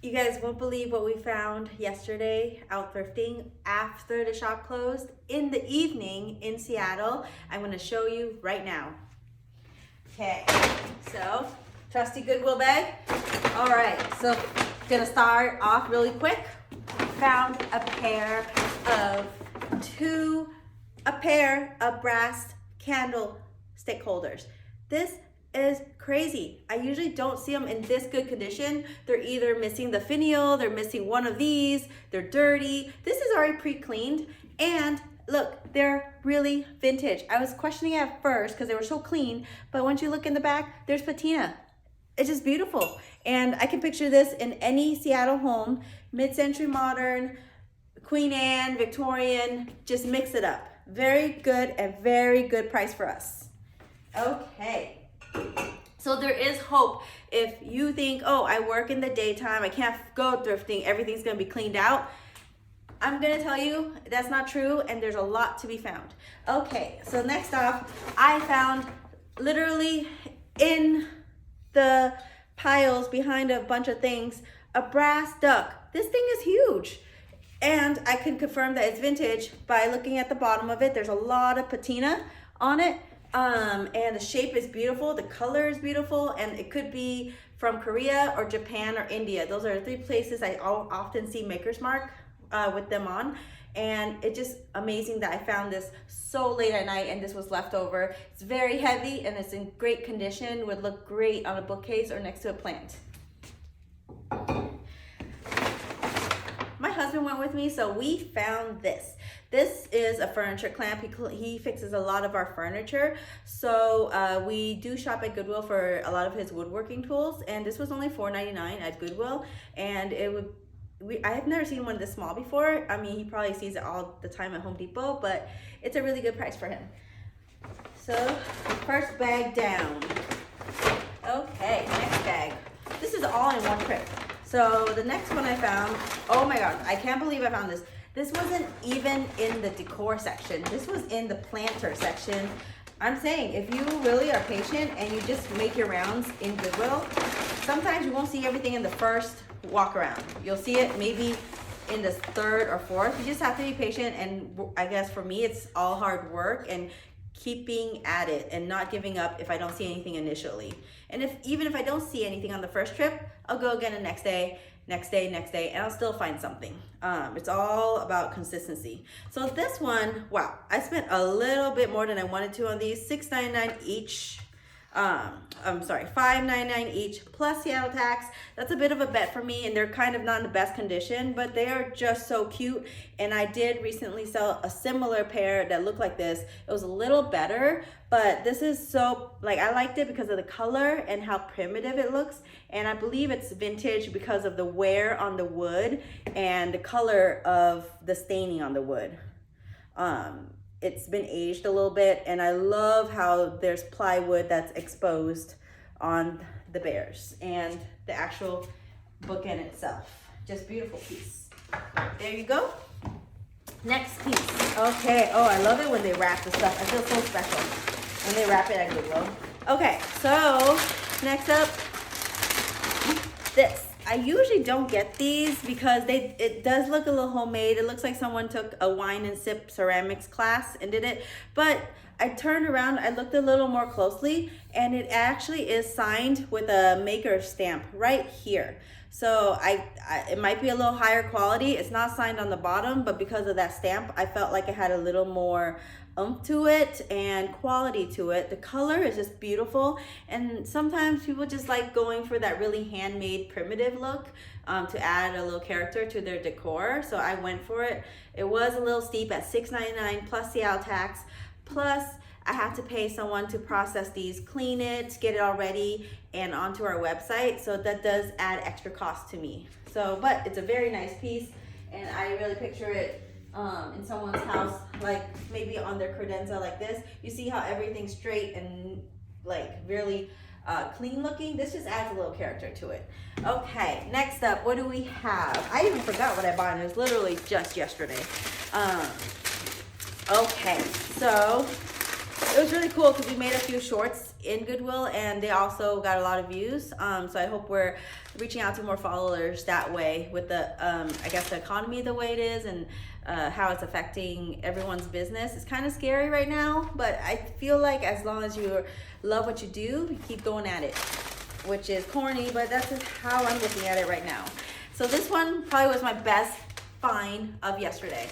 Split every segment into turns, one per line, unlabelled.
You guys won't believe what we found yesterday out thrifting after the shop closed in the evening in Seattle. I'm going to show you right now. Okay, so trusty Goodwill bag. All right, so gonna start off really quick. Found a pair of brass candlestick holders. This is crazy. I usually don't see them in this good condition. They're either missing the finial, they're missing one of these, they're dirty. This is already pre-cleaned, and look, they're really vintage. I was questioning at first because they were so clean, but once you look in the back, there's patina. It's just beautiful. And I can picture this in any Seattle home, mid-century modern, Queen Anne, Victorian, just mix it up. Very good and very good price for us. Okay. So there is hope. If you think, oh, I work in the daytime, I can't go thrifting, everything's gonna be cleaned out. I'm gonna tell you that's not true, and there's a lot to be found. Okay, so next off, I found literally in the piles behind a bunch of things, a brass duck. This thing is huge. And I can confirm that it's vintage by looking at the bottom of it. There's a lot of patina on it. And the shape is beautiful, the color is beautiful, and it could be from Korea or Japan or India. Those are the three places I often see Maker's Mark with them on. And it's just amazing that I found this so late at night and this was left over. It's very heavy and it's in great condition, would look great on a bookcase or next to a plant. My husband went with me, so we found this. This is a furniture clamp. He fixes a lot of our furniture. So we do shop at Goodwill for a lot of his woodworking tools, and this was only $4.99 at Goodwill. And I have never seen one this small before. I mean, he probably sees it all the time at Home Depot, but it's a really good price for him. So first bag down. Okay, next bag. This is all in one trip. So the next one I found, oh my God, I can't believe I found this. This wasn't even in the decor section. This was in the planter section. I'm saying, if you really are patient and you just make your rounds in Goodwill, sometimes you won't see everything in the first walk around. You'll see it maybe in the third or fourth. You just have to be patient, and I guess for me, it's all hard work and keeping at it and not giving up if I don't see anything initially. And even if I don't see anything on the first trip, I'll go again the next day, and I'll still find something. It's all about consistency. So this one, wow, I spent a little bit more than I wanted to on these. $6.99 each. $5.99 each plus Seattle tax. That's a bit of a bet for me, and they're kind of not in the best condition, but they are just so cute. And I did recently sell a similar pair that looked like this. It was a little better, but this is so, like, I liked it because of the color and how primitive it looks. And I believe it's vintage because of the wear on the wood and the color of the staining on the wood. It's been aged a little bit, and I love how there's plywood that's exposed on the bears and the actual bookend itself. Just beautiful piece. There you go. Next piece. Okay, oh, I love it when they wrap the stuff. I feel so special when they wrap it at Goodwill. Okay, so next up, this. I usually don't get these because it does look a little homemade. It looks like someone took a wine and sip ceramics class and did it. But I turned around, I looked a little more closely, and it actually is signed with a maker stamp right here. So it might be a little higher quality. It's not signed on the bottom, but because of that stamp, I felt like it had a little more oomph to it and quality to it. The color is just beautiful, and sometimes people just like going for that really handmade primitive look to add a little character to their decor. So I went for it. It was a little steep at $6.99 plus Seattle tax, plus I have to pay someone to process these, clean it, get it all ready and onto our website. So that does add extra cost to me. So, but it's a very nice piece, and I really picture it in someone's house, like maybe on their credenza like this. You see how everything's straight and like really clean looking? This just adds a little character to it. Okay, next up, what do we have? I even forgot what I bought, and it was literally just yesterday. Okay, so it was really cool because we made a few shorts in Goodwill, and they also got a lot of views. So I hope we're reaching out to more followers that way with the, I guess the economy the way it is, and how it's affecting everyone's business. It's kind of scary right now, but I feel like as long as you love what you do, you keep going at it, which is corny, but that's just how I'm looking at it right now. So this one probably was my best find of yesterday.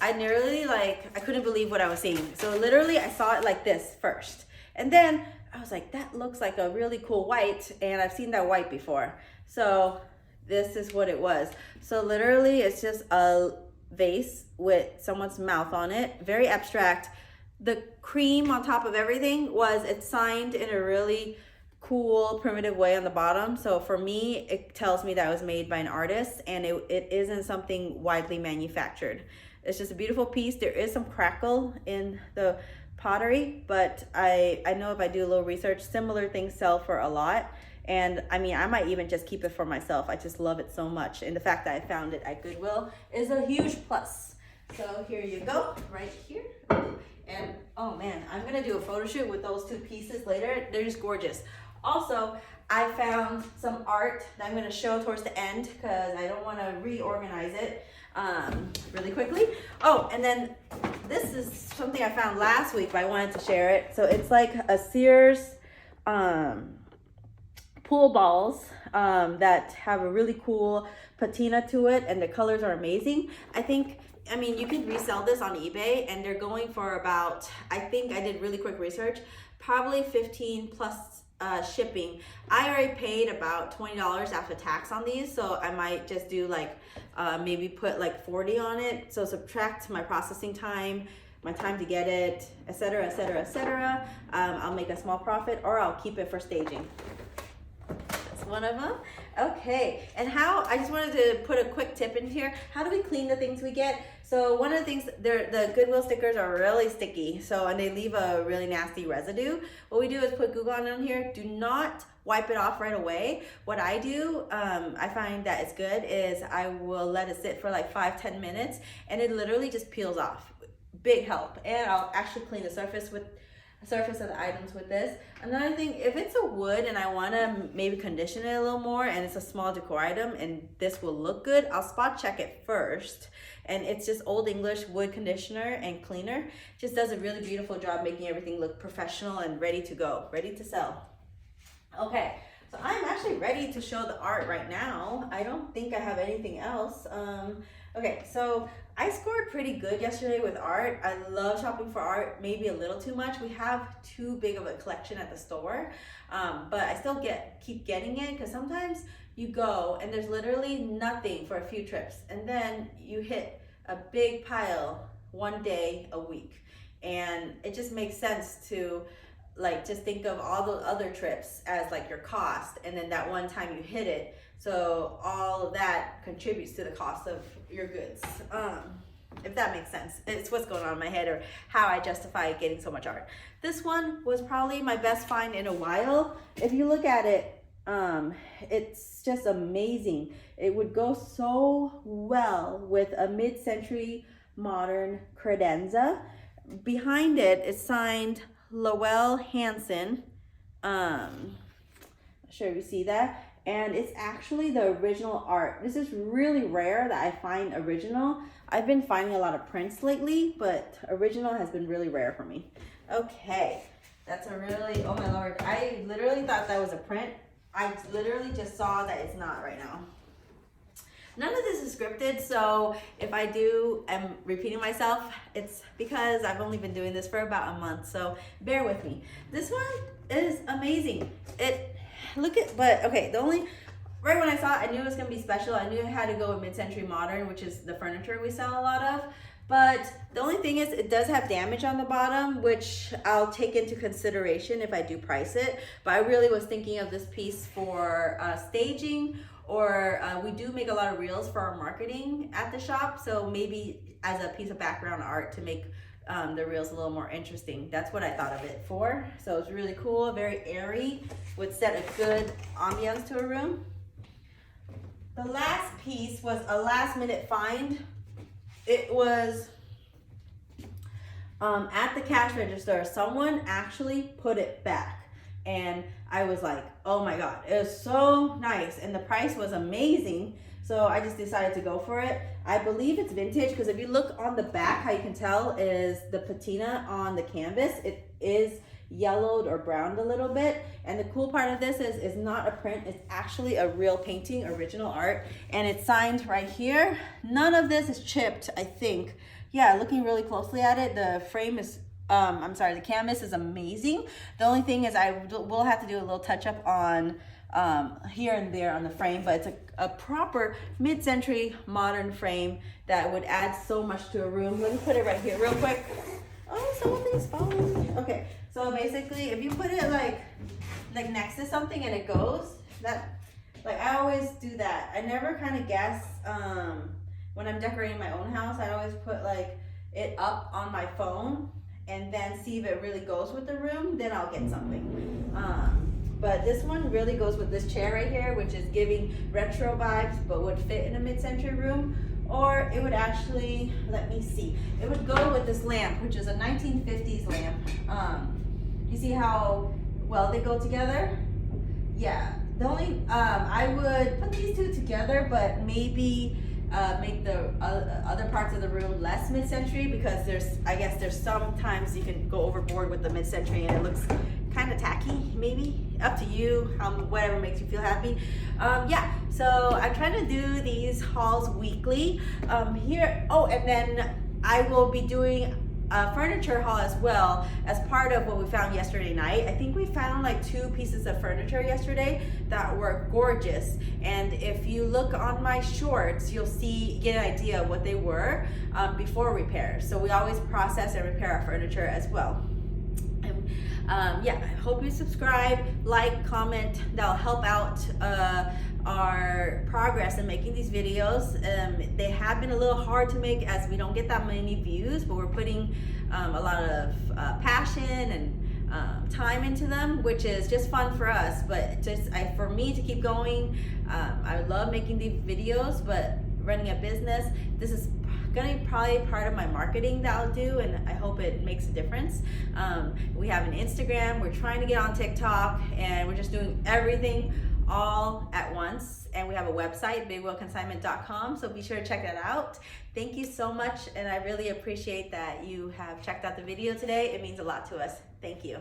I nearly, I couldn't believe what I was seeing. So literally I saw it like this first. And then I was like, that looks like a really cool white, and I've seen that white before. So this is what it was. So literally it's just a vase with someone's mouth on it, very abstract. The cream on top of everything it's signed in a really cool primitive way on the bottom. So for me, it tells me that it was made by an artist, and it isn't something widely manufactured. It's just a beautiful piece. There is some crackle in the pottery, but I know if I do a little research, similar things sell for a lot. And I mean, I might even just keep it for myself. I just love it so much. And the fact that I found it at Goodwill is a huge plus. So here you go, right here. And oh man, I'm gonna do a photo shoot with those two pieces later. They're just gorgeous. Also, I found some art that I'm gonna show towards the end because I don't wanna reorganize it really quickly. Oh, and then this is something I found last week, but I wanted to share it. So it's like a Sears pool balls that have a really cool patina to it, and the colors are amazing. I mean, you can resell this on eBay, and they're going for about, I think I did really quick research, probably 15 plus shipping. I already paid about $20 after tax on these, so I might just do maybe put 40 on it. So subtract my processing time, my time to get it, etc., etc., etc. I'll make a small profit, or I'll keep it for staging. That's one of them. Okay, and I just wanted to put a quick tip in here. How do we clean the things we get? So one of the things, the Goodwill stickers are really sticky, and they leave a really nasty residue. What we do is put Goo Gone on here. Do not wipe it off right away. What I do, I find that it's good, is I will let it sit for 5-10 minutes, and it literally just peels off. Big help. And I'll actually clean the surface of the items with this. Another thing, if it's a wood and I want to maybe condition it a little more, and it's a small decor item and this will look good, I'll spot check it first. And it's just Old English wood conditioner and cleaner. Just does a really beautiful job making everything look professional and ready to go, ready to sell. Okay, so I'm actually ready to show the art right now. I don't think I have anything else. Okay, so I scored pretty good yesterday with art. I love shopping for art, maybe a little too much. We have too big of a collection at the store, but I still keep getting it, because sometimes you go and there's literally nothing for a few trips, and then you hit a big pile one day a week, and it just makes sense to just think of all the other trips as your cost, and then that one time you hit it. So all of that contributes to the cost of your goods. If that makes sense. It's what's going on in my head, or how I justify getting so much art. This one was probably my best find in a while. If you look at it, it's just amazing. It would go so well with a mid-century modern credenza. Behind it is signed Lowell Hansen. Not sure if you see that. And it's actually the original art. This is really rare that I find original. I've been finding a lot of prints lately, but original has been really rare for me. Okay, that's a really, oh my Lord. I literally thought that was a print. I literally just saw that it's not right now. None of this is scripted, so if I am repeating myself, it's because I've only been doing this for about a month, so bear with me. This one is amazing. Right when I saw it, I knew it was gonna be special. I knew it had to go with mid-century modern, which is the furniture we sell a lot of. But the only thing is, it does have damage on the bottom, which I'll take into consideration if I do price it. But I really was thinking of this piece for staging, or we do make a lot of reels for our marketing at the shop. So maybe as a piece of background art to make the reels a little more interesting. That's what I thought of it for. So it's really cool, very airy, would set a good ambiance to a room. The last piece was a last minute find. It was at the cash register, someone actually put it back. And I was like, oh my God, it was so nice. And the price was amazing. So I just decided to go for it. I believe it's vintage because if you look on the back, how you can tell is the patina on the canvas. It is yellowed or browned a little bit. And the cool part of this is it's not a print, it's actually a real painting, original art. And it's signed right here. None of this is chipped, I think. Yeah, looking really closely at it, the frame is, the canvas is amazing. The only thing is I will have to do a little touch up on here and there on the frame, but it's a proper mid-century modern frame that would add so much to a room. Let me put it right here real quick. Oh, something's falling. Okay, so basically if you put it like next to something and it goes, that, like I always do that. I never kind of guess when I'm decorating my own house. I always put like it up on my phone and then see if it really goes with the room, then I'll get something. But this one really goes with this chair right here, which is giving retro vibes, but would fit in a mid-century room. Or it would actually, let me see, it would go with this lamp, which is a 1950s lamp. You see how well they go together? Yeah, the only, I would put these two together, but maybe make the other parts of the room less mid-century, because I guess there's sometimes you can go overboard with the mid-century and it looks kind of tacky, maybe. Up to you, whatever makes you feel happy. Yeah, so I'm trying to do these hauls weekly. Here, oh, and then I will be doing a furniture haul as well as part of what we found yesterday night. I think we found like 2 pieces of furniture yesterday that were gorgeous. And if you look on my shorts, you'll get an idea of what they were before repair. So we always process and repair our furniture as well. Yeah, I hope you subscribe, like, comment. That'll help out our progress in making these videos. They have been a little hard to make as we don't get that many views, but we're putting a lot of passion and time into them, which is just fun for us. But for me to keep going, I love making these videos, but running a business, this is gonna be probably part of my marketing that I'll do, and I hope it makes a difference. We have an Instagram, we're trying to get on TikTok, and we're just doing everything all at once. And we have a website, bigwheelconsignment.com, so be sure to check that out. Thank you so much, and I really appreciate that you have checked out the video today. It means a lot to us. Thank you.